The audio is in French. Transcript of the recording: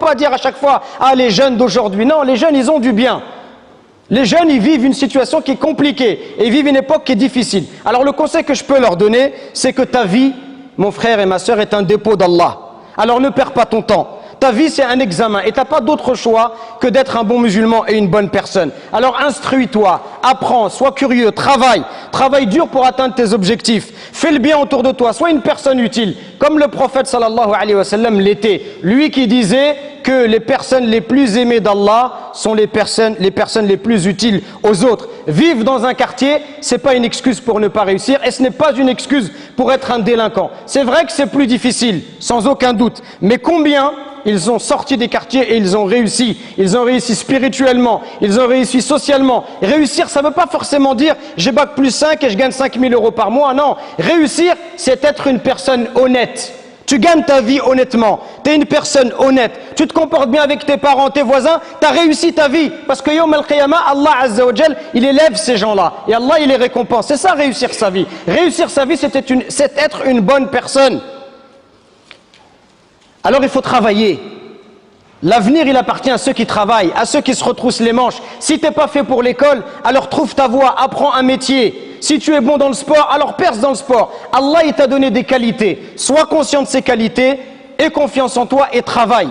pas dire à chaque fois, ah les jeunes d'aujourd'hui. Non, les jeunes, ils ont du bien. Les jeunes, ils vivent une situation qui est compliquée et ils vivent une époque qui est difficile. Alors le conseil que je peux leur donner, c'est que ta vie, mon frère et ma sœur, est un dépôt d'Allah. Alors ne perds pas ton temps. Ta vie, c'est un examen et tu n'as pas d'autre choix que d'être un bon musulman et une bonne personne. Alors instruis-toi, apprends, sois curieux, travaille dur pour atteindre tes objectifs. Fais le bien autour de toi, sois une personne utile. Comme le prophète sallallahu alayhi wa sallam l'était. Lui qui disait que les personnes les plus aimées d'Allah sont les personnes les plus utiles aux autres. Vivre dans un quartier, c'est pas une excuse pour ne pas réussir et ce n'est pas une excuse pour être un délinquant. C'est vrai que c'est plus difficile, sans aucun doute. Mais combien ils ont sorti des quartiers et ils ont réussi. Ils ont réussi spirituellement, ils ont réussi socialement. Réussir, ça ne veut pas forcément dire j'ai bac plus 5 et je gagne 5 000 € par mois. Non, réussir, c'est être une personne honnête. Tu gagnes ta vie honnêtement, tu es une personne honnête, tu te comportes bien avec tes parents, tes voisins, tu as réussi ta vie. Parce que Yawm al-Qiyamah, Allah Azza wa Jal, il élève ces gens-là et Allah, il les récompense. C'est ça, réussir sa vie. Réussir sa vie, c'est être une bonne personne. Alors il faut travailler. L'avenir, il appartient à ceux qui travaillent, à ceux qui se retroussent les manches. Si tu n'es pas fait pour l'école, alors trouve ta voie, apprends un métier. Si tu es bon dans le sport, alors perce dans le sport. Allah, il t'a donné des qualités. Sois conscient de ces qualités, aie confiance en toi et travaille.